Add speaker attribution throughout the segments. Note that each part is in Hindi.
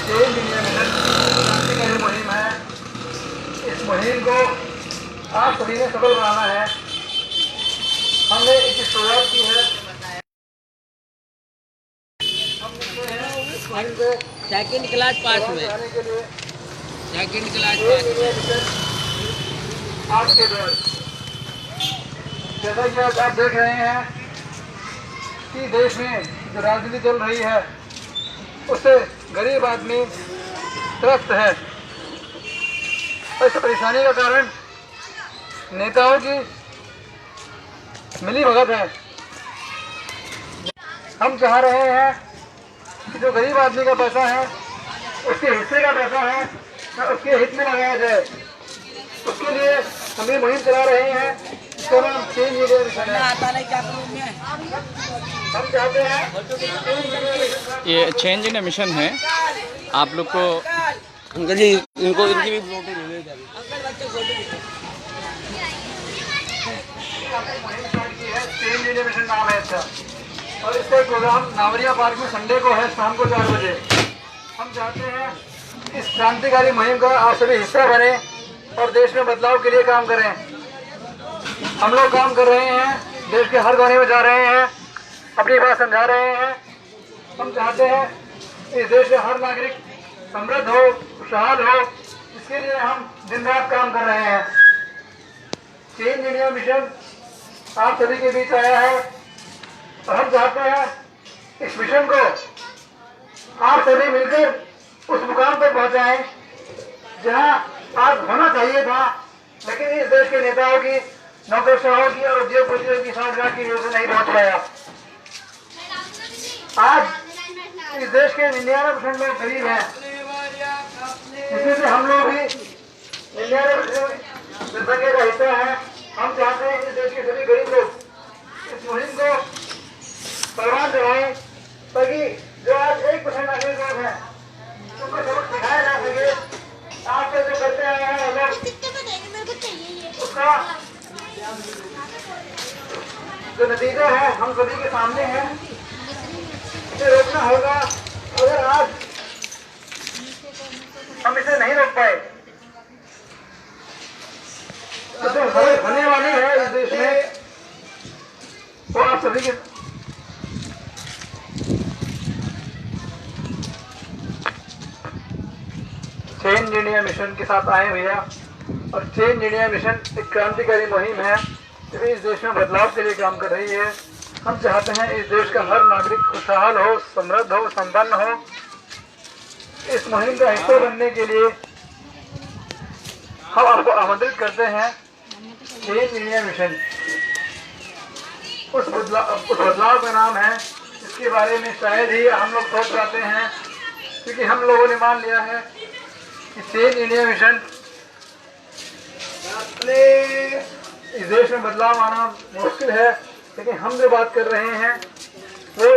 Speaker 1: चेंज इंडिया मिशन क्रांतिकारी मुहिम है। इस मुहिम को आप सभी ने सफल बनाना है। हमने इसकी शुरुआत की है।
Speaker 2: सेकंड क्लास पास हुए, सेकंड क्लास पास।
Speaker 1: आज के दौर जैसा कि आज आप देख रहे हैं कि देश में जो राजनीति चल रही है उससे गरीब आदमी त्रस्त है। इस परेशानी का कारण नेताओं की मिलीभगत है। हम चाह रहे हैं कि जो गरीब आदमी का पैसा है, उसके हिस्से का पैसा है, उसके हित में लगाया जाए। उसके लिए हम ये मुहिम चला रहे हैं, इसका नाम चेंज इंडिया मिशन है। हम चाहते हैं
Speaker 3: ये चेंज इंडिया मिशन है। आप लोग को
Speaker 2: अंकल जी इनको इनकी भी फोटो ले ले
Speaker 1: चेंज इंडिया मिशन नाम है इसका, और इसका प्रोग्राम नावरिया पार्क में संडे को है शाम को 4 बजे। हम चाहते हैं इस क्रांतिकारी मुहिम का आप सभी हिस्सा बने और देश में बदलाव के लिए काम करें। हम लोग काम कर रहे हैं, देश के हर कोने में जा रहे हैं, अपनी बात समझा रहे हैं। हम चाहते हैं इस देश का हर नागरिक समृद्ध हो, खुशहाल हो, इसके लिए हम दिन रात काम कर रहे हैं। चेंज इंडिया मिशन आप सभी के बीच आया है और हम चाहते हैं इस मिशन को आप सभी मिलकर उस मुकाम पर पहुंचाएं जहां आज होना चाहिए था, लेकिन इस देश के नेताओं की, नौकरशाहों की और उद्योगपतियों की साझेदारी की वजह से नहीं पहुंच पाया। आज इस देश के 99% लोग गरीब हैं, इसमें से हम लोग भी 99% जनसंख्या का हिस्सा है। हम चाहते हैं इस देश के सभी गरीब लोग इस मुहिम को परवान चलाएं, ताकि जो आज 1% नागरिक लोग हैं उनको सबक सिखाया जा सके। आज से जो करते आए हैं लोग, उसका जो नतीजा है हम सभी के सामने है। इसे रोकना होगा। अगर आज हम इसे नहीं रोक पाए तो जो होने वाली है इस देश में, वो आप सभी के चेंज इंडिया मिशन के साथ आए भैया। और चेंज इंडिया मिशन एक क्रांतिकारी मुहिम है जो इस देश में बदलाव के लिए काम कर रही है। हम चाहते हैं इस देश का हर नागरिक खुशहाल हो, समृद्ध हो, संपन्न हो। इस मुहिम का हिस्सा बनने के लिए हम आपको आमंत्रित करते हैं। चेंज इंडिया मिशन उस बदलाव का नाम है इसके बारे में शायद ही हम लोग सोच पाते हैं, क्योंकि हम लोगों ने मान लिया है कि चेंज इंडिया मिशन इस देश में बदलाव आना मुश्किल है, लेकिन हम जो बात कर रहे हैं वो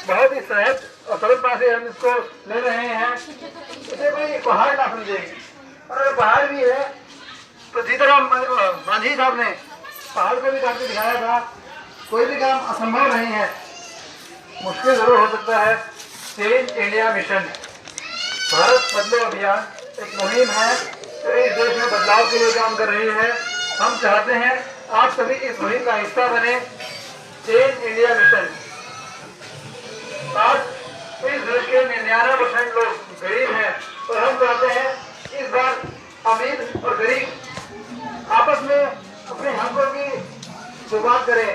Speaker 1: बहुत ही सहज और सरलता से हम इसको ले रहे हैं। इसे कोई पहाड़ ना समझेंगे, और अगर पहाड़ भी है तो जीतराम मांझी साहब ने पहाड़ को भी काट के दिखाया था। कोई भी काम असंभव नहीं है, मुश्किल जरूर हो सकता है। चेंज इंडिया मिशन भारत बदलो अभियान एक मुहिम है जो इस देश में बदलाव के लिए काम कर रही है। हम चाहते हैं आप सभी इस मुहिम का हिस्सा बने। चेंज इंडिया मिशन आज इस देश के 99% लोग गरीब हैं और हम चाहते हैं इस बार अमीर और गरीब आपस में अपने हकों की जो बात करें।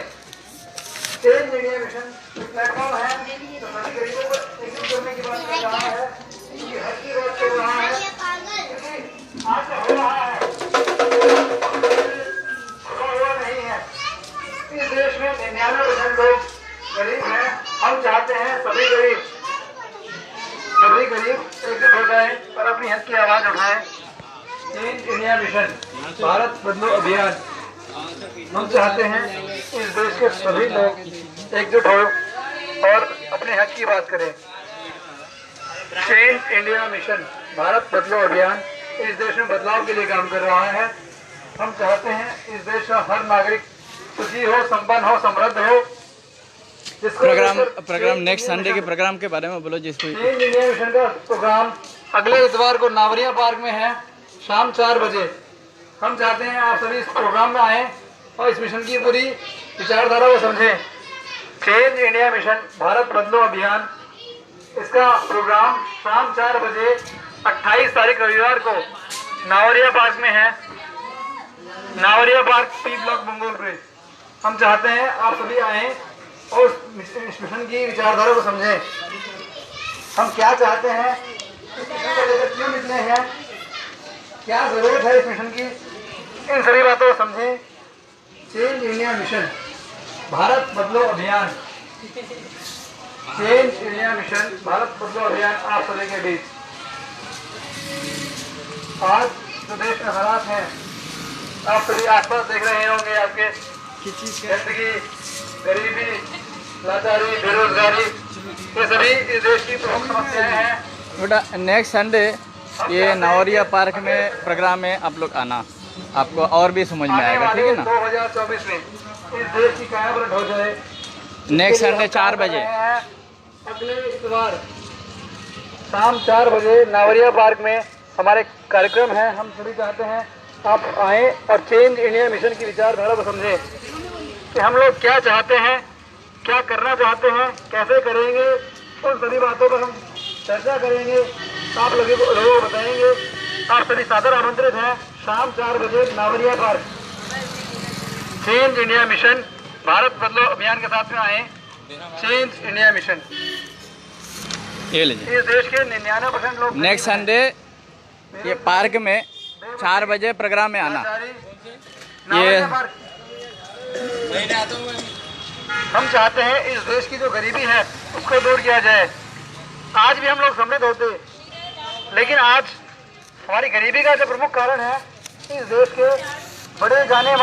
Speaker 1: चेंज इंडिया मिशन प्लेटफॉर्म है जो सभी गरीबों को एकजुट करने की बात कर रहा है, उनकी हक की बात कर रहा है। आज जो हो रहा है हुआ नहीं है। इस देश में 99% लोग गरीब हैं। हम चाहते हैं सभी गरीब एकजुट हो जाए और अपनी हक की आवाज उठाएं। चेंज इंडिया मिशन भारत बदलो अभियान हम चाहते हैं इस देश के सभी लोग एकजुट हो और अपने हक की बात करें। चेंज इंडिया मिशन भारत बदलो अभियान इस देश में बदलाव के लिए काम कर रहा है। हम चाहते हैं इस देश का हर नागरिक सुखी हो, संपन्न हो, समृद्ध हो।
Speaker 3: प्रोग्राम नेक्स्ट संडे के प्रोग्राम के बारे में बोलो जिसको।
Speaker 1: चेंज इंडिया मिशन का प्रोग्राम अगले इतवार को नावरिया पार्क में है शाम 4 बजे। हम चाहते हैं आप सभी इस प्रोग्राम में आएँ और इस मिशन की पूरी विचारधारा को समझें। चेंज इंडिया मिशन भारत बदलो अभियान, इसका प्रोग्राम शाम 4 बजे 28 तारीख रविवार को नावरिया पार्क में है। नावरिया park P block Pangong bridge. हम चाहते हैं आप सभी आएँ और इस मिशन की विचारधारा को समझें। हम क्या चाहते हैं, इस मिशन को लेकर क्यों निकले हैं, क्या जरूरत है इस मिशन की, इन सभी बातों को समझें। चेंज इंडिया मिशन भारत बदलो अभियान, चेंज इंडिया मिशन भारत बदलो अभियान आप सभी के बीच। आज जो देश में हालात हैं, आप सभी आसपास देख रहे होंगे, आपके गंदगी, गरीबी, लाचारी, बेरोजगारी, ये सभी इस देश की प्रमुख समस्याएं हैं।
Speaker 3: बेटा नेक्स्ट संडे ये नावरिया पार्क में प्रोग्राम में आप लोग आना, आपको और भी समझ में आएगा, ठीक है ना।
Speaker 1: 2024 में इस देश की कायापलट हो जाए।
Speaker 3: नेक्स्ट संडे 4 बजे,
Speaker 1: अगले इतवार शाम 4 बजे नावरिया पार्क में हमारे कार्यक्रम है। हम सभी चाहते हैं आप आएँ और चेंज इंडिया मिशन की विचारधारा को समझें कि हम लोग क्या चाहते हैं, क्या करना चाहते हैं, कैसे करेंगे, उन सभी बातों पर हम चर्चा करेंगे, आप लोगों को बताएंगे। आप सभी सादर आमंत्रित हैं शाम 4 बजे Navaria park. Change India mission Bharat बदलो अभियान के साथ में आए। चेंज इंडिया मिशन,
Speaker 3: ये लीजिए।
Speaker 1: इस देश के 99% लोग
Speaker 3: नेक्स्ट संडे ये पार्क में 4 बजे प्रोग्राम में आना। ये
Speaker 1: हम चाहते हैं इस देश की जो गरीबी है उसको दूर किया जाए। आज भी हम लोग समृद्ध होते, लेकिन आज हमारी गरीबी का जो प्रमुख कारण है इस देश के बड़े माने जाने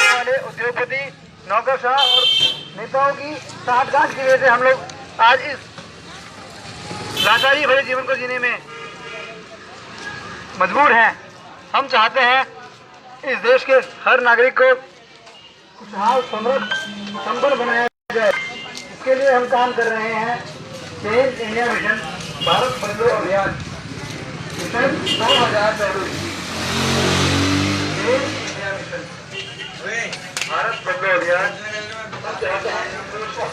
Speaker 1: वाले उद्योगपति, नौकरशाह और नेताओं की साठगांठ की वजह से हम लोग आज इस लाचारी भरे जीवन को जीने में मजबूर हैं। हम चाहते हैं इस देश के हर नागरिक को खुशहाल, समृद्ध, संपन्न बनाया जाए। इसके लिए हम काम कर रहे हैं। चेंज इंडिया मिशन भारत बदलो अभियान mission 2024। Change India mission Bharat बदलो अभियान। हम चाहते हैं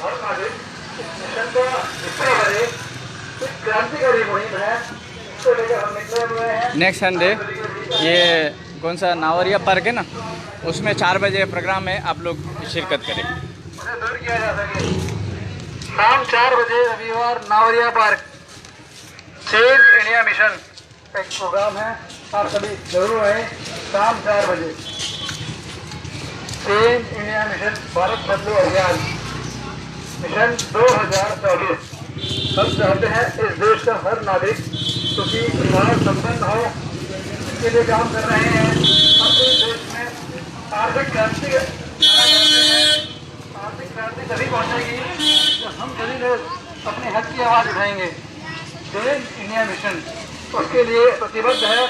Speaker 1: हर नागरिक इस मिशन का हिस्सा बने। एक क्रांतिकारी मुहिम है, इसको लेकर हम निकले हुए हैं।
Speaker 3: नेक्स्ट संडे ये कौन सा नावरिया पार्क है ना, उसमें 4 बजे प्रोग्राम में आप लोग शिरकत करें।
Speaker 1: उन्हें दूर किया जा सके। शाम 4 बजे रविवार नावरिया पार्क चेंज इंडिया मिशन एक प्रोग्राम है, आप सभी जरूर आए। शाम 4 बजे चेंज इंडिया मिशन भारत बदलो अभियान मिशन 2024। हम चाहते हैं इस देश का हर नागरिक सुखी, खुशहाल, संपन्न हो, इसके लिए काम कर रहे हैं। अपने देश में आर्थिक क्रांति तभी पहुंचेगी जब हम सभी लोग अपने हक की आवाज़ उठाएंगे। चेंज इंडिया मिशन उसके लिए प्रतिबद्ध है।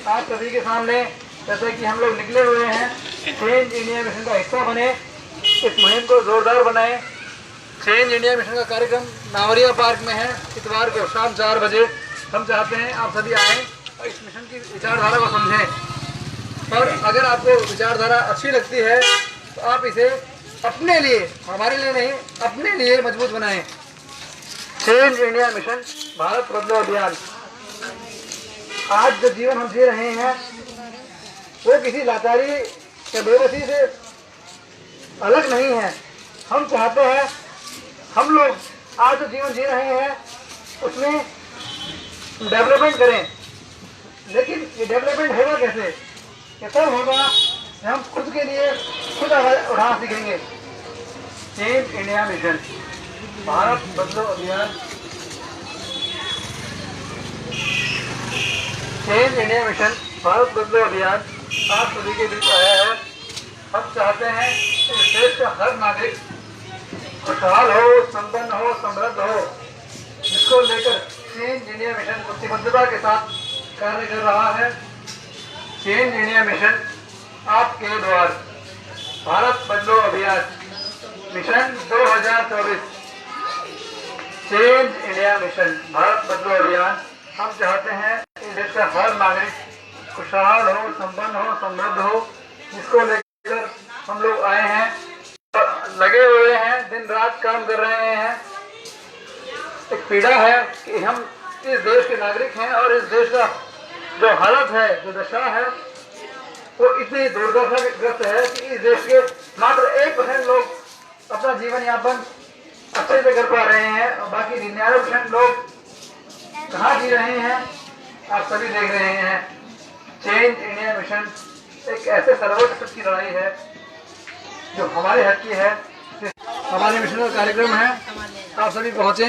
Speaker 1: आप सभी के सामने जैसे कि हम लोग निकले हुए हैं, चेंज इंडिया मिशन का हिस्सा बने, इस मुहिम को जोरदार बनाएं। चेंज इंडिया मिशन का कार्यक्रम नावरिया पार्क में है इतवार को शाम 4 बजे। हम चाहते हैं आप सभी आएँ और इस मिशन की विचारधारा को समझें। और अगर आपको विचारधारा अच्छी लगती है तो आप इसे अपने लिए, हमारे लिए नहीं, अपने लिए मजबूत बनाएं। चेंज इंडिया मिशन भारत बदलो अभियान। आज जो जीवन हम जी रहे हैं वो किसी लाचारी या बेबसी से अलग नहीं है। हम चाहते हैं हम लोग आज जो जीवन जी रहे हैं उसमें डेवलपमेंट करें, लेकिन ये डेवलपमेंट होगा कैसे? ये तब होगा कि हम खुद के लिए खुद आवाज उठाना सीखेंगे। चेंज इंडिया मिशन भारत बदलो अभियान। चेंज इंडिया मिशन भारत बदलो अभियान आप सभी के बीच आया है। हम चाहते हैं इस देश का हर नागरिक खुशहाल हो, संपन्न हो, समृद्ध हो, जिसको लेकर चेंज इंडिया मिशन प्रतिबद्धता के साथ कार्य कर रहा है। चेंज इंडिया मिशन आपके द्वार भारत बदलो अभियान mission 2024 change India mission Bharat बदलो अभियान। हम चाहते हैं इस देश का हर नागरिक खुशहाल हो, संपन्न हो, समृद्ध हो, जिसको लेकर हम लोग आए हैं, लगे हुए हैं, दिन रात काम कर रहे हैं। एक पीड़ा है कि हम इस देश के नागरिक हैं और इस देश का जो हालत है, जो दशा है, वो इतनी दुर्दशाग्रस्त है कि इस देश के मात्र 1% लोग अपना जीवन यापन अच्छे से कर पा रहे हैं और बाकी 99% लोग कहाँ जी रहे हैं, आप सभी देख रहे हैं। चेंज इंडिया मिशन एक ऐसे सर्वोच्च की लड़ाई है जो हमारे हक की है। हमारे मिशन का कार्यक्रम है, आप सभी पहुँचे,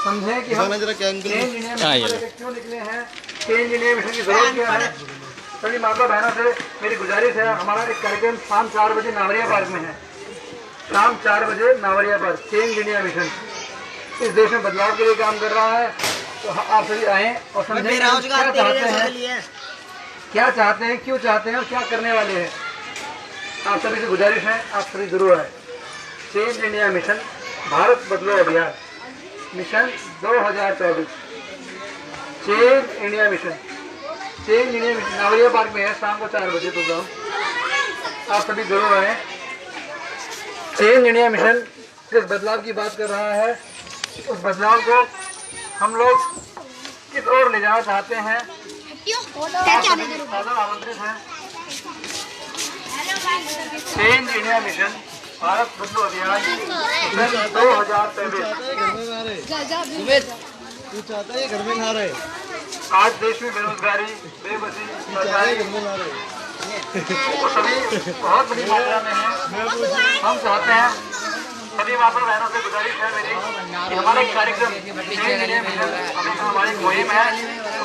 Speaker 1: समझें कि हम चेंज इंडिया मिशन से क्यों निकले हैं, चेंज इंडिया मिशन की जरूरत क्या है। सभी माता बहनों से मेरी गुजारिश है, हमारा एक कार्यक्रम शाम 4 बजे नावरिया पार्क में है। शाम 4 बजे Navaria park, change India mission इस देश में बदलाव के लिए काम कर रहा है। तो आप सभी आए और समझें क्या चाहते हैं, क्यों चाहते हैं और क्या करने वाले हैं। आप सभी से गुजारिश है, आप सभी जरूर आए। चेंज इंडिया मिशन भारत बदलो अभियान mission 2024 change India mission, change India mission Navaria park में है, शाम को 4 बजे प्रोग्राम। आप सभी जरूर आए। चेंज इंडिया मिशन जिस बदलाव की बात कर रहा है, उस बदलाव को हम लोग किस ओर ले जाना चाहते हैं, आमंत्रित हैं। चेंज इंडिया मिशन भारत बदलो अभियान मिशन 2023।
Speaker 2: घर में नहा रहे,
Speaker 1: आज देश में बेरोजगारी, बेबसी, वो सभी बहुत बड़ी मात्रा में है। हम चाहते हैं, सभी माता बहनों से गुजारिश है मेरी कि हमारा एक कार्यक्रम चेंज इंडिया मिशन हमारी मुहिम है,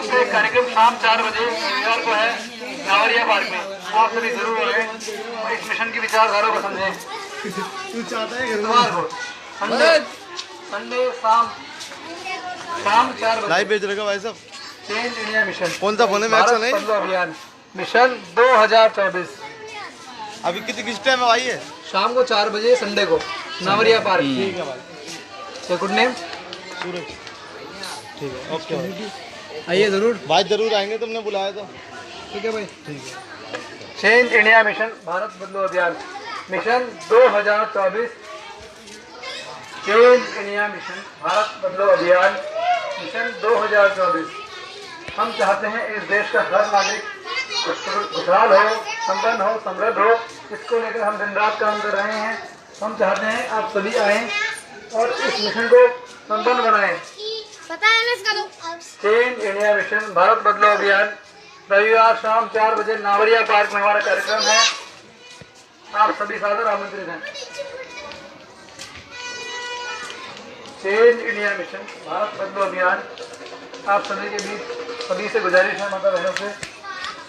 Speaker 1: उसका एक कार्यक्रम शाम 4 बजे रविवार को है नावरिया पार्क में। आप सभी जरूर आए और इस मिशन की विचारधारा को समझें। इतवार को संडे शाम 4 बजे
Speaker 2: लाइव भेज रखा भाई साहब।
Speaker 1: चेंज इंडिया मिशन
Speaker 2: कौन सा फोन है, मैं
Speaker 1: भारत बदलो अभियान मिशन 2024
Speaker 2: अभी किस टाइम आई है?
Speaker 1: शाम को 4 बजे संडे को नावरिया पार्क।
Speaker 2: ठीक है भाई।
Speaker 1: गुड नेम
Speaker 2: सूरज। ठीक है, ओके
Speaker 1: आइए जरूर
Speaker 2: भाई, जरूर आएंगे, तुमने बुलाया तो।
Speaker 1: ठीक है भाई, ठीक है। चेंज इंडिया मिशन भारत बदलो अभियान mission 2024 change India mission Bharat बदलो अभियान मिशन 2024। हम चाहते हैं इस देश का हर नागरिक खुशहाल हो, संपन्न हो, समृद्ध हो, इसको लेकर हम दिन रात काम कर रहे हैं। हम चाहते हैं आप सभी आएं और इस मिशन को संपन्न बनाएं। चेंज इंडिया मिशन भारत बदलो अभियान रविवार शाम 4 बजे नावरिया पार्क में हमारा कार्यक्रम है। आप सभी सादर आमंत्रित हैं। चेंज इंडिया मिशन भारत बदलो अभियान, आप सभी के बीच सभी से गुजारिश है माता बहनों से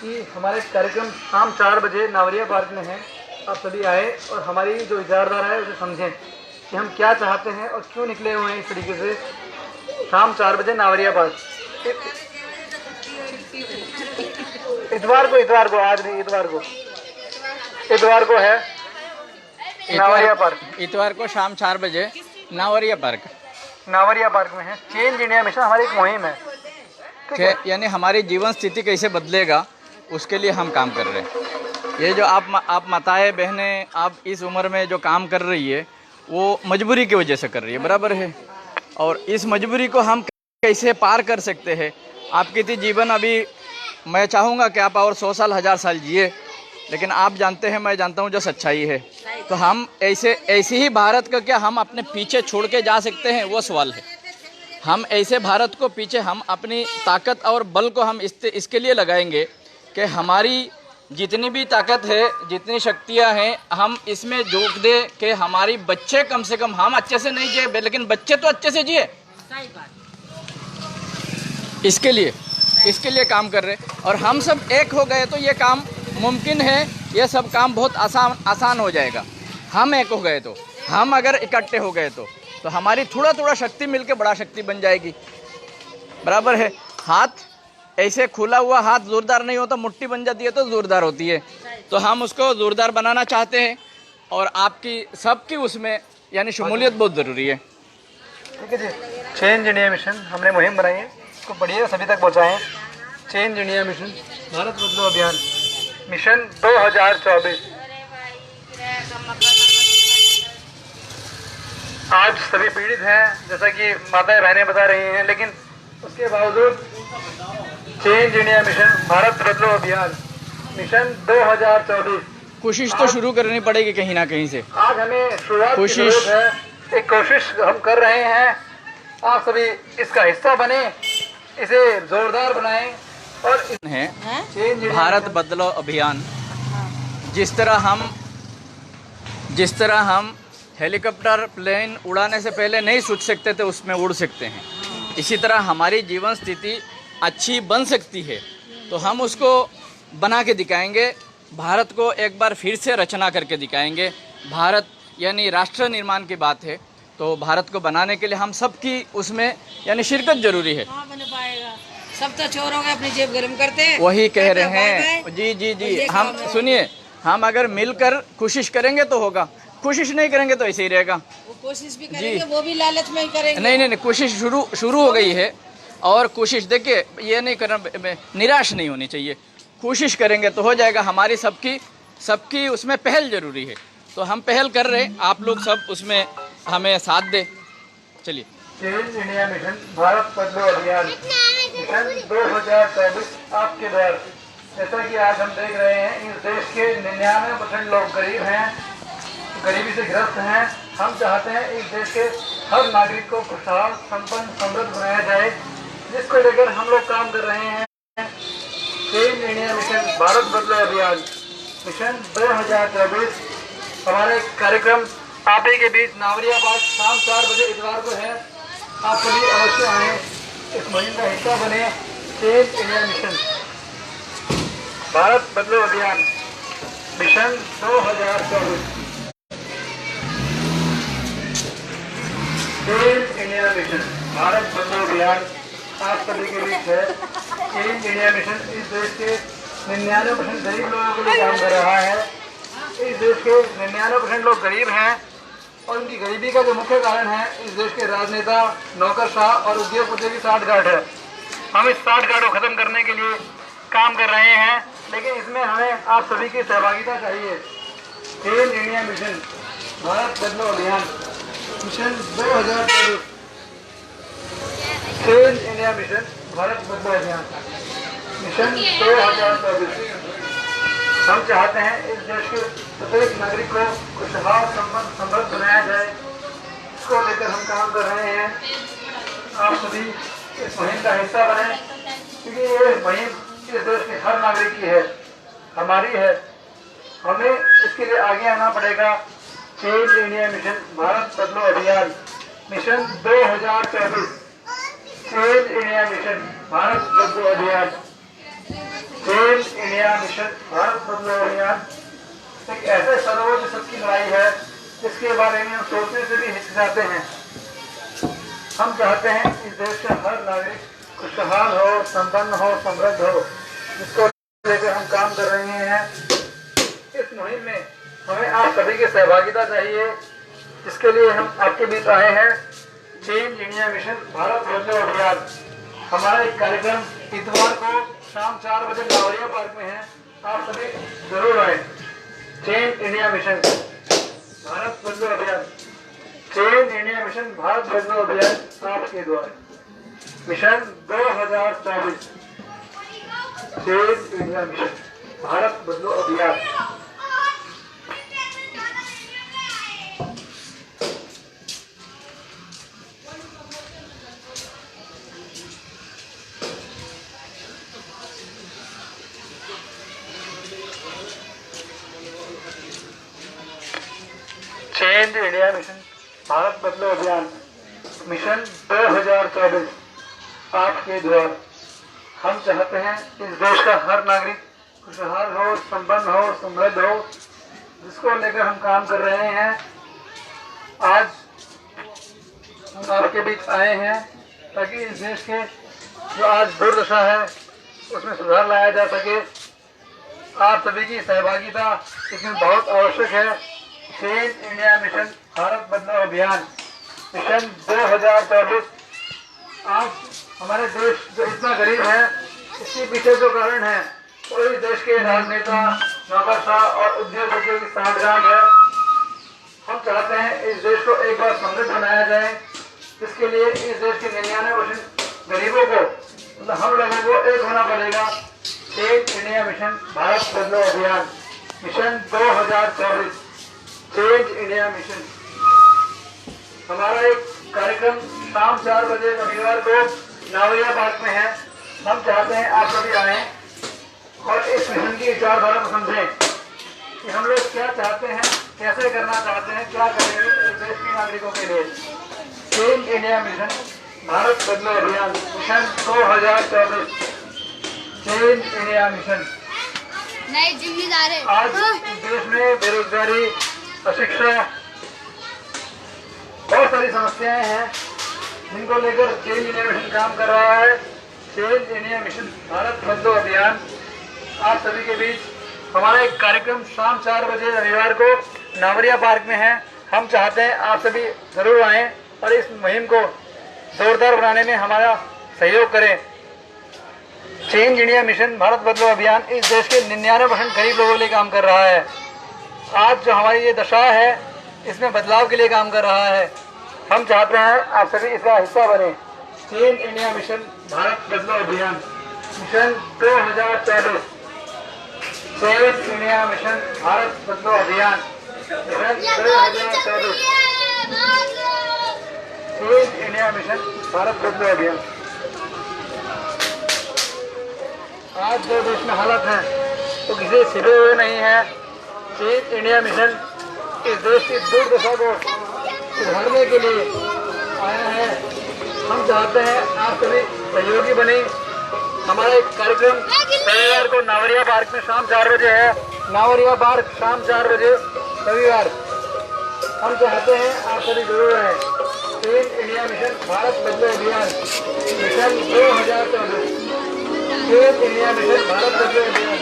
Speaker 1: कि हमारे कार्यक्रम शाम 4 बजे नावरिया पार्क में है। आप सभी आए और हमारी जो विचारधारा है उसे समझें कि हम क्या चाहते हैं और क्यों निकले हुए हैं इस तरीके से। शाम 4 बजे नावरिया पार्क, इतवार को आज नहीं, इतवार को है नावरिया पार्क।
Speaker 3: इतवार को शाम 4 बजे नावरिया पार्क में है। चेंज इंडिया मिशन हमारी एक मुहिम है, यानी हमारी जीवन स्थिति कैसे बदलेगा उसके लिए हम काम कर रहे हैं। ये जो आप माताएं बहनें आप इस उम्र में जो काम कर रही है वो मजबूरी की वजह से कर रही है, बराबर है। और इस मजबूरी को हम कैसे पार कर सकते हैं। आपकी थी जीवन, अभी मैं चाहूँगा कि आप और 100 साल 1000 साल जिए, लेकिन आप जानते हैं, मैं जानता हूँ जो सच्चाई है। तो हम ऐसे ही भारत का क्या हम अपने पीछे छोड़ के जा सकते हैं, वो सवाल है। हम ऐसे भारत को पीछे हम अपनी ताकत और बल को हम इसके लिए लगाएंगे कि हमारी जितनी भी ताकत है, जितनी शक्तियां हैं, हम इसमें झोंक दे कि हमारी बच्चे कम से कम, हम अच्छे से नहीं जिए लेकिन बच्चे तो अच्छे से जिए। इसके लिए काम कर रहे हैं। और हम सब एक हो गए तो ये काम मुमकिन है, ये सब काम बहुत आसान हो जाएगा। हम एक हो गए तो, हम अगर इकट्ठे हो गए तो हमारी थोड़ा शक्ति मिलके बड़ा शक्ति बन जाएगी, बराबर है। हाथ ऐसे खुला हुआ हाथ जोरदार नहीं होता, मुट्ठी बन जाती है तो जोरदार होती है। तो हम उसको जोरदार बनाना चाहते हैं और आपकी सबकी उसमें यानी शमूलियत बहुत ज़रूरी है।
Speaker 1: ठीक है जी। चेंज इंडिया मिशन हमने मुहिम बनाई है, इसको बढ़िया सभी तक पहुँचाएँ। चेंज इंडिया मिशन भारत बदलो अभियान मिशन 2024। आज सभी पीड़ित हैं, जैसा कि माताएं बहनें बता रही हैं, लेकिन उसके बावजूद चेंज इंडिया मिशन भारत बदलो अभियान मिशन 2024
Speaker 3: कोशिश तो शुरू करनी पड़ेगी कहीं ना कहीं से।
Speaker 1: आज हमें शुरुआत की
Speaker 3: कोशिश-
Speaker 1: जरूरत है। एक कोशिश हम कर रहे हैं, आप सभी इसका हिस्सा बने, इसे जोरदार बनाएं और
Speaker 3: है
Speaker 1: चेंज इंडिया
Speaker 3: भारत बदलो अभियान। जिस तरह हम हेलीकॉप्टर प्लेन उड़ाने से पहले नहीं सोच सकते थे, उसमें उड़ सकते हैं। इसी तरह हमारी जीवन स्थिति अच्छी बन सकती है, तो हम उसको बना के दिखाएंगे। भारत को एक बार फिर से रचना करके दिखाएंगे। भारत यानी राष्ट्र निर्माण की बात है, तो भारत को बनाने के लिए हम सबकी उसमें यानी शिरकत जरूरी है।
Speaker 4: कहाँ बन पाएगा, सब तो चोर हो गए, अपनी जेब गर्म करते हैं।
Speaker 3: वही कह रहे
Speaker 4: बाय बाय।
Speaker 3: हैं। जी जी
Speaker 4: और
Speaker 3: जी,
Speaker 4: ये
Speaker 3: हम
Speaker 4: काम है।
Speaker 3: सुनिए, हम अगर मिलकर कोशिश करेंगे तो होगा, कोशिश नहीं करेंगे तो ऐसे ही रहेगा।
Speaker 4: वो कोशिश भी करेंगे, वो भी लालच में ही करेंगे।
Speaker 3: नहीं, कोशिश शुरू हो गई है। और कोशिश देखिए, ये नहीं करना, निराश नहीं होनी चाहिए। कोशिश करेंगे तो हो जाएगा। हमारी सबकी उसमें पहल जरूरी है, तो हम पहल कर रहे हैं, आप लोग सब उसमें हमें साथ दें। चलिए।
Speaker 1: चेंज इंडिया मिशन भारत बदलो अभियान मिशन 2024 आपके द्वार। जैसा कि आज हम देख रहे हैं, इस देश के 99% लोग गरीब हैं, गरीबी से ग्रस्त हैं। हम चाहते हैं इस देश के हर नागरिक को खुशहाल, संपन्न, समृद्ध बनाया जाए, जिसको लेकर हम लोग काम कर रहे हैं। चेंज इंडिया मिशन भारत बदलो अभियान मिशन 2024 हमारा एक कार्यक्रम आप ही के बीच नावरिया पार्क शाम 4 बजे इतवार को है। आप सभी अवश्य आएँ, इस मुहिम का हिस्सा बने। चेंज इंडिया मिशन भारत बदलो अभियान mission 2024। Change India mission Bharat बदलो अभियान आप सभी के बीच है। चेंज इंडिया मिशन इस देश के 99% गरीब लोगों के लिए काम कर रहा है। इस देश के 99% लोग गरीब हैं, और उनकी गरीबी का जो मुख्य कारण है, इस देश के राजनेता, नौकरशाह और उद्योगपति की साठगांठ है। हम इस साठगांठ को खत्म करने के लिए काम कर रहे हैं, लेकिन इसमें हमें आप सभी की सहभागिता चाहिए। चेंज इंडिया मिशन भारत बदलो अभियान mission 2024। Change India mission Bharat बदलो अभियान मिशन 2024। हम चाहते हैं इस देश के प्रत्येक नागरिक को खुशहाल, संपन्न, समृद्ध बनाया जाए, इसको लेकर हम काम कर रहे हैं। आप सभी इस मुहिम का हिस्सा बने, क्योंकि ये मुहिम इस देश के हर नागरिक की है, हमारी है। हमें इसके लिए आगे आना पड़ेगा। चेंज इंडिया मिशन भारत बदलो अभियान mission 2024। Change India mission Bharat बदलो अभियान चेंज इंडिया मिशन भारत बदलो अभियान एक ऐसे सर्वोच्च सबकी लड़ाई है, जिसके बारे में हम सोचने से भी हिचकिचाते हैं। हम चाहते हैं इस देश का हर नागरिक खुशहाल हो, संपन्न हो, समृद्ध हो, जिसको लेकर हम काम कर रहे हैं। इस मुहिम में हमें आप सभी की सहभागिता चाहिए, जिसके लिए हम आपके बीच आए हैं। चेंज इंडिया मिशन भारत बदलो अभियान हमारा एक कार्यक्रम इतवार को शाम 4 बजे नावरिया पार्क में है। आप सभी जरूर आए। चेंज इंडिया मिशन भारत बदलो अभियान चेंज इंडिया मिशन भारत बदलो अभियान आपके द्वारा mission 2024। Change India mission Bharat बदलो अभियान। चेंज इंडिया मिशन भारत बदलो अभियान मिशन 2024 आपके द्वार। हम चाहते हैं इस देश का हर नागरिक खुशहाल हो, संपन्न हो, समृद्ध हो, जिसको लेकर हम काम कर रहे हैं। आज हम आपके बीच आए हैं ताकि इस देश के जो आज दुर्दशा है उसमें सुधार लाया जा सके। आप सभी की सहभागिता इसमें बहुत आवश्यक है। चेंज इंडिया मिशन भारत बदलो अभियान मिशन 2024। आज हमारे देश जो इतना गरीब है, इसके पीछे जो कारण है वो इस देश के राजनेता, नौकरशाह और उद्योगपतियों की सांठगांठ है। हम चाहते हैं इस देश को एक बार समृद्ध बनाया जाए। इसके लिए इस देश के 99% गरीबों को, मतलब हम लोगों को एक होना पड़ेगा। चेंज इंडिया मिशन भारत बदलो अभियान मिशन 2024 चेंज इंडिया मिशन। हमारा एक कार्यक्रम शाम 4 बजे रविवार को नावरिया पार्क में है। हम चाहते हैं आप सभी आएं और इस मिशन की विचारधारा को समझें कि हम लोग क्या चाहते हैं, कैसे करना चाहते हैं, क्या करेंगे इस देश के नागरिकों के लिए। चेंज इंडिया मिशन भारत बदलो अभियान मिशन 2024 चेंज इंडिया मिशन।
Speaker 5: नए जिम्मेदार है।
Speaker 1: आज देश में बेरोजगारी, अशिक्षा, बहुत सारी समस्याएं हैं जिनको लेकर चेंज इंडिया मिशन काम कर रहा है। चेंज इंडिया मिशन भारत बदलो अभियान आप सभी के बीच हमारा एक कार्यक्रम शाम 4 बजे रविवार को नावरिया पार्क में है। हम चाहते हैं आप सभी जरूर आएं और इस मुहिम को जोरदार बनाने में हमारा सहयोग करें। चेंज इंडिया मिशन भारत बदलो अभियान इस देश के 99% गरीब लोगों के लिए काम कर रहा है। आज जो हमारी ये दशा है, इसमें बदलाव के लिए काम कर रहा है। हम चाहते हैं आप सभी इसका हिस्सा बने। चेंज इंडिया मिशन भारत बदलो अभियान mission 2024 change India mission Bharat बदलो अभियान mission 2024 change India mission Bharat बदलो अभियान। आज जो देश में हालत है तो किसी छिपे हुए नहीं है। चेंज इंडिया मिशन इस देश की दुर्दशा को सुधारने के लिए आया है। हम चाहते हैं आप सभी सहयोगी बने। हमारा एक कार्यक्रम रविवार को नावरिया पार्क में शाम 4 बजे है। नावरिया पार्क शाम 4 बजे रविवार। हम चाहते हैं आप सभी जरूर आए। चेंज इंडिया मिशन भारत बदलो अभियान mission 2024 change India mission Bharat बदलो अभियान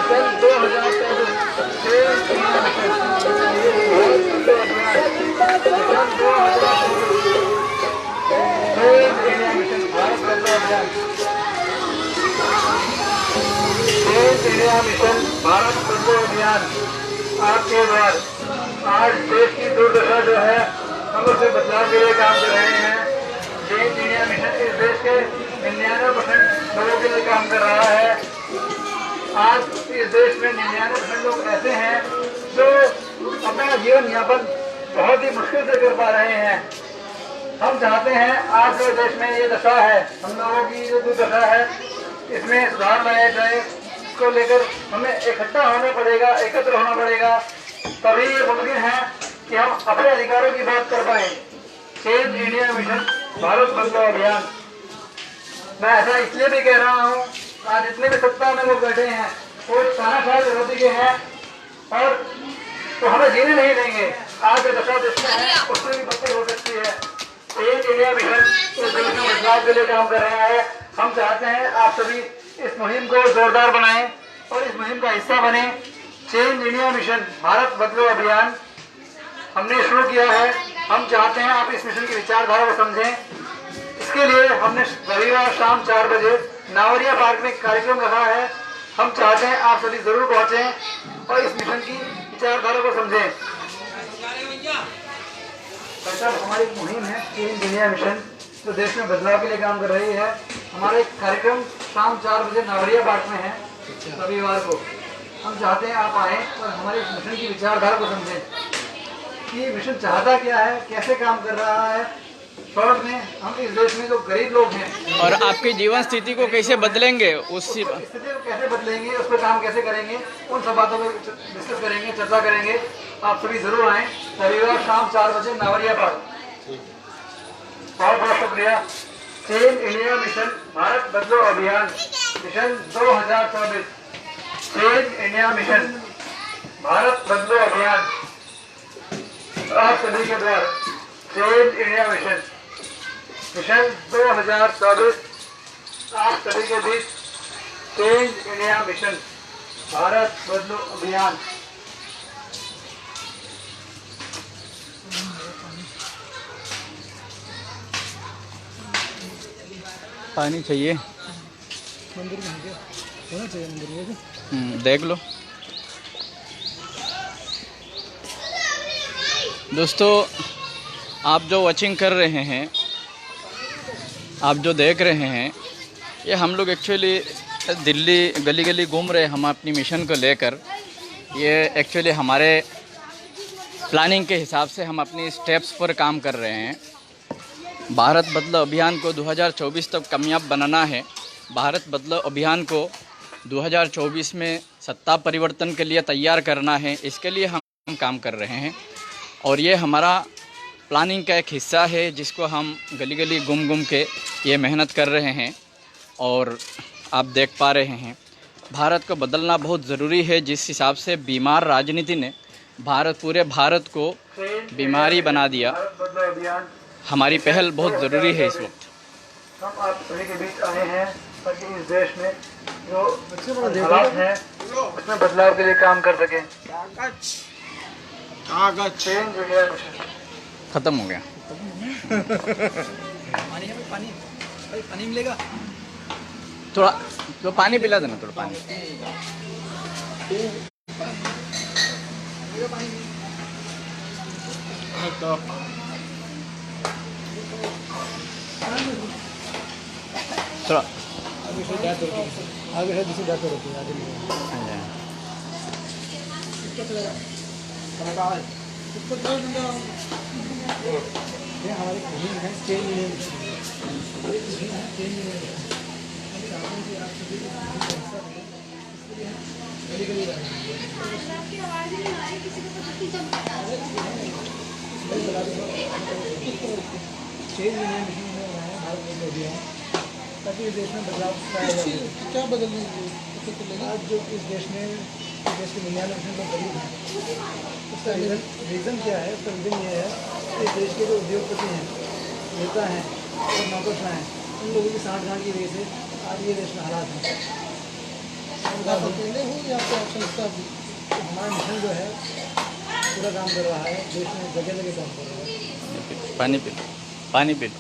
Speaker 1: mission 2024 change India mission Bharat बदलो अभियान mission 2024 change India mission Bharat बदलो अभियान चेंज इंडिया मिशन भारत बदलो अभियान आपके द्वार। आज देश की दुर्दशा जो है, हम उसे बदलाव के लिए काम कर रहे हैं। चेंज इंडिया मिशन इस देश के 99% लोगों के लिए काम कर रहा है। आज इस देश में 99% लोग ऐसे हैं जो अपना जीवन यापन बहुत ही मुश्किल से कर पा रहे हैं। हम चाहते हैं आज जो देश में ये दशा है, हम लोगों की जो दुर्दशा है, इसमें सुधार लाया जाए। इसको लेकर हमें इकट्ठा होना पड़ेगा, एकत्र होना पड़ेगा, तभी ये मुमकिन है कि हम अपने अधिकारों की बात कर पाए। चेंज इंडिया मिशन भारत बदलो अभियान। मैं ऐसा इसलिए भी कह रहा हूँ, आज जितने भी सत्ता में लोग बैठे हैं वो तानाशाह विरोधी के हैं और तो हमें जीने नहीं देंगे। आज जो दशा देश में है उससे भी बदतर हो सकती है। चेंज इंडिया मिशन इस देश में बदलाव के लिए काम कर रहा है। हम चाहते हैं आप सभी इस मुहिम को जोरदार बनाएं और इस मुहिम का हिस्सा बने। चेंज इंडिया मिशन भारत बदलो अभियान हमने शुरू किया है। हम चाहते हैं आप इस मिशन की विचारधारा को समझें। इसके लिए हमने रविवार शाम 4 बजे नावरिया पार्क में कार्यक्रम रखा है। हम चाहते हैं आप सभी जरूर पहुंचें और इस मिशन की विचारधारा को समझें। हमारी मुहिम है चेंज इंडिया मिशन जो देश में बदलाव के लिए काम कर रही है। हमारा एक कार्यक्रम शाम 4 बजे नावरिया पार्क में है रविवार को। हम चाहते हैं आप आएँ और हमारे इस मिशन की विचारधारा को समझें कि मिशन चाहता क्या है, कैसे काम कर रहा है। शॉर्ट में हम इस देश में जो गरीब लोग हैं
Speaker 3: और आपकी जीवन स्थिति को कैसे बदलेंगे, उस
Speaker 1: स्थिति को कैसे बदलेंगे, उस पर काम कैसे करेंगे, उन सब बातों पर डिस्कस करेंगे, चर्चा करेंगे। आप सभी जरूर आएँ रविवार शाम 4 बजे नावरिया पार्क। बहुत बहुत शुक्रिया। चेंज इंडिया मिशन भारत बदलो अभियान mission 2024 change India mission Bharat बदलो अभियान आप सभी के द्वारा चेंज इंडिया मिशन मिशन 2024 आप सभी के बीच चेंज इंडिया मिशन भारत बदलो अभियान
Speaker 3: पानी चाहिए,
Speaker 1: मंदिर में है क्या? होना चाहिए मंदिर में।
Speaker 3: देख लो दोस्तों, आप जो वॉचिंग कर रहे हैं, आप जो देख रहे हैं, ये हम लोग एक्चुअली दिल्ली गली गली घूम रहे हैं हम अपनी मिशन को लेकर। ये एक्चुअली हमारे प्लानिंग के हिसाब से हम अपनी स्टेप्स पर काम कर रहे हैं। भारत बदलाव अभियान को 2024 तक कामयाब बनाना है। भारत बदलाव अभियान को 2024 में सत्ता परिवर्तन के लिए तैयार करना है। इसके लिए हम काम कर रहे हैं और ये हमारा प्लानिंग का एक हिस्सा है, जिसको हम गली गली घूम घूम के ये मेहनत कर रहे हैं। और आप देख पा रहे हैं, भारत को बदलना बहुत ज़रूरी है। जिस हिसाब से बीमार राजनीति ने पूरे भारत को बीमारी बना दिया, हमारी पहल बहुत ज़रूरी है इस वक्त।
Speaker 1: हम आप सभी के बीच आए हैं ताकि इस देश में जो हालात हैं उसमें बदलाव के लिए काम कर सकें। चेंज इंडिया मिशन
Speaker 3: ख़त्म हो गया।
Speaker 1: पानी मिलेगा?
Speaker 3: थोड़ा तो पानी पिला देना, थोड़ा पानी। थोड़ा
Speaker 1: आगे है दूसरी बात होती है आगे ये हमारी मुहिम है चेंज ताकि इस देश में बदलाव लाया जाए। क्या बदलने आज जो इस देश में देश के 99% लोग गरीब हैं, उसका रीज़न क्या है? उसका रीज़न ये है कि इस देश के जो उद्योगपति हैं, नेता हैं और नौकरशाह हैं, उन लोगों की साँठ-गाँठ की वजह से आज ये देश में हालात हैं। अकेले हूँ या संस्था भी? हमारा मिशन जो है पूरा काम कर रहा है, देश में जगह जगह काम कर रहा है।
Speaker 3: पानी पी लो, पानी पी लो।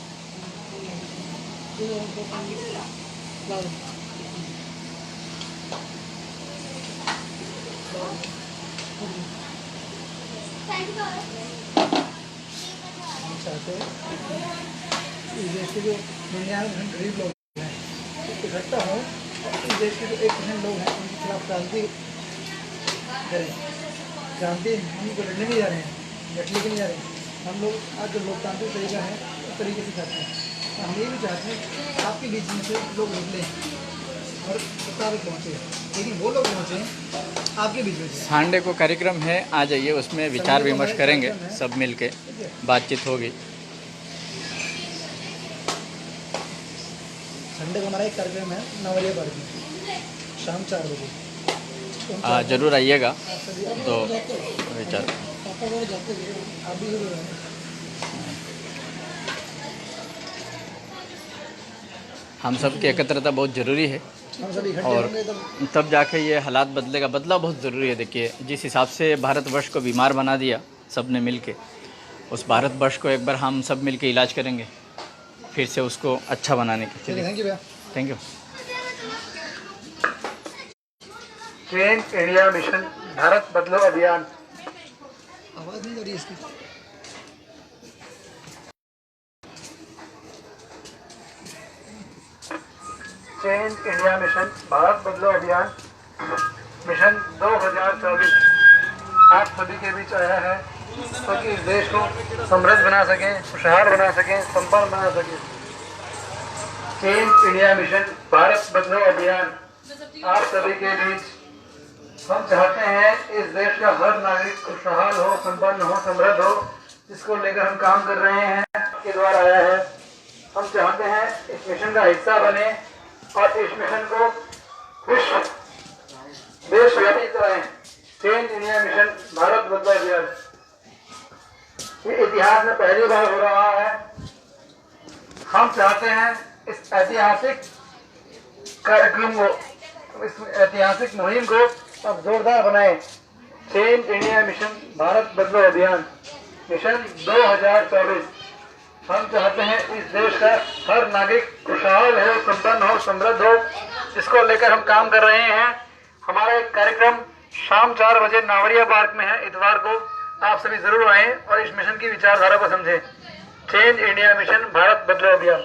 Speaker 1: चाहते हैं इस देश के जो 99% गरीब लोग हैं इकट्ठा हो, इस देश के जो 1% लोग हैं उनके खिलाफ क्रांति करें। क्रांति हम को लड़ने नहीं जा रहे हैं, डटने के नहीं जा रहे हैं। हम लोग आज जो लोकतांत्रिक तरीका है उस तरीके से करते हैं। तो हम ये भी चाहते हैं आपके बीच में से लोग निकलें और सत्ता तक पहुँचे, लेकिन वो लोग पहुँचे आपके बीच में से।
Speaker 3: संडे को कार्यक्रम है, आ जाइए, उसमें विचार विमर्श करेंगे, सब मिल के बातचीत होगी।
Speaker 1: संडे को हमारा एक कार्यक्रम है नवरिया पार्क में शाम 4 बजे।
Speaker 3: ज़रूर आइएगा। तो विचार
Speaker 1: आप भी जरूर आएं।
Speaker 3: हम सब की एकत्रता बहुत ज़रूरी है
Speaker 1: हम सभी इकट्ठे
Speaker 3: और
Speaker 1: होंगे
Speaker 3: तब जाके ये हालात बदलेगा। बदलाव बहुत ज़रूरी है। देखिए, जिस हिसाब से भारतवर्ष को बीमार बना दिया सब ने मिल के, उस भारतवर्ष को एक बार हम सब मिल के इलाज करेंगे, फिर से उसको अच्छा बनाने के लिए।
Speaker 1: थैंक यू भैया।
Speaker 3: Thank you.
Speaker 1: Change India mission Bharat बदलाव अभियान। आवाज़ नहीं आ रही इसकी। चेंज इंडिया मिशन भारत बदलाव अभियान मिशन 2024 आप सभी के बीच आया है ताकि इस देश को समृद्ध बना सकें, खुशहाल बना सकें, संपन्न बना सकें। चेंज इंडिया मिशन भारत बदलाव अभियान आप सभी के बीच हम चाहते हैं इस देश का हर नागरिक खुशहाल हो, संपन्न हो, समृद्ध हो, जिसको लेकर हम काम कर रहे हैं, के द्वारा आया है। हम चाहते हैं इस मिशन का हिस्सा बने और इस मिशन को देशव्यापी कराएं। चेंज इंडिया मिशन भारत बदलाव अभियान ये इतिहास में पहली बार हो रहा है। हम चाहते हैं इस ऐतिहासिक कार्यक्रम को, इस ऐतिहासिक मुहिम को अब जोरदार बनाएं। चेंज इंडिया मिशन भारत बदलाव अभियान मिशन 2024 हम चाहते हैं इस देश का हर नागरिक खुशहाल हो, संपन्न हो, समृद्ध हो। इसको लेकर हम काम कर रहे हैं। हमारा एक कार्यक्रम शाम 4 बजे नावरिया पार्क में है इतवार को। आप सभी जरूर आएं और इस मिशन की विचारधारा को समझें। चेंज इंडिया मिशन, भारत बदलो अभियान।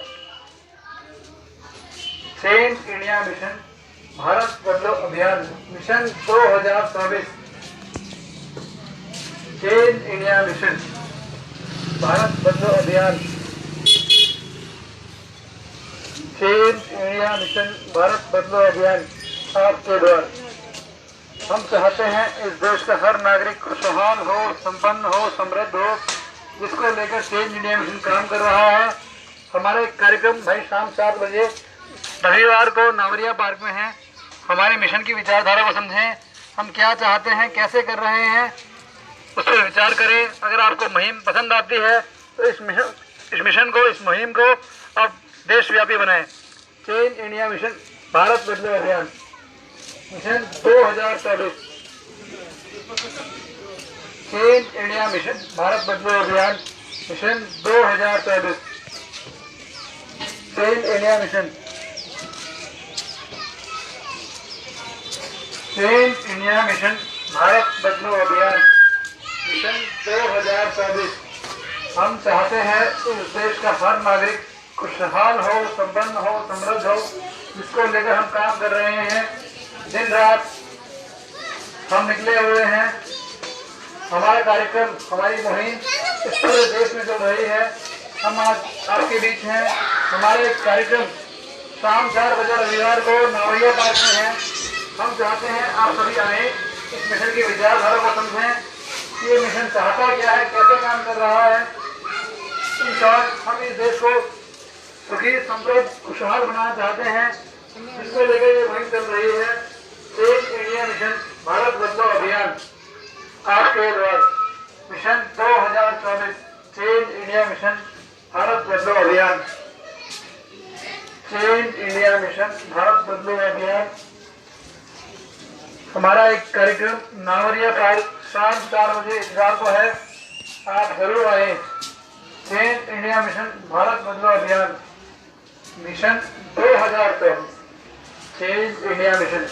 Speaker 1: चेंज इंडिया मिशन, भारत बदलो अभियान, mission 2024। Change India mission, Bharat बदलो अभियान। चेंज इंडिया मिशन, भारत बदलो अभियान आपके द्वारा। हम चाहते हैं इस देश का हर नागरिक खुशहाल हो, संपन्न हो, समृद्ध हो, जिसको लेकर चेंज इंडिया मिशन काम कर रहा है। हमारे कार्यक्रम भाई शाम 7 बजे रविवार को नावरिया पार्क में है। हमारे मिशन की विचारधारा को समझें। हम क्या चाहते हैं, कैसे कर रहे हैं, उस पर विचार करें। अगर आपको मुहिम पसंद आती है तो इस मुहिम को आप देशव्यापी बनाएं। चेंज इंडिया मिशन, भारत बदलो अभियान, mission 2024। Change India mission, Bharat बदलो अभियान, mission 2024। Change India mission, change India mission, Bharat बदलो अभियान, मिशन 2024। हम चाहते हैं इस देश का हर नागरिक खुशहाल हो, संपन्न हो, समृद्ध हो, जिसको लेकर हम काम कर रहे हैं। दिन रात हम निकले हुए हैं। हमारा कार्यक्रम, हमारी मुहिम इस पूरे देश में चल रही है। हम आज आपके बीच हैं। हमारे कार्यक्रम शाम 4 बजे रविवार को नावरिया पार्क में है। हम चाहते हैं आप सभी आए, इस मिशन की विचारधारा को समझें कि ये मिशन चाहता क्या है, कैसे काम कर रहा है। इन शॉर्ट, हम इस देश को सुखी, समृद्ध, खुशहाल बनाना चाहते हैं, जिसको लेकर ये मुहिम चल रही है। चेंज इंडिया मिशन, भारत बदलो अभियान आपके द्वारा, mission 2024। Change India mission, Bharat बदलो अभियान। चेंज इंडिया मिशन, भारत बदलो अभियान। हमारा एक कार्यक्रम नावरिया पार्क शाम 4 बजे इतवार को है। आप जरूर आए। चेंज इंडिया मिशन, भारत बदलो अभियान, मिशन 2024। Change India mission.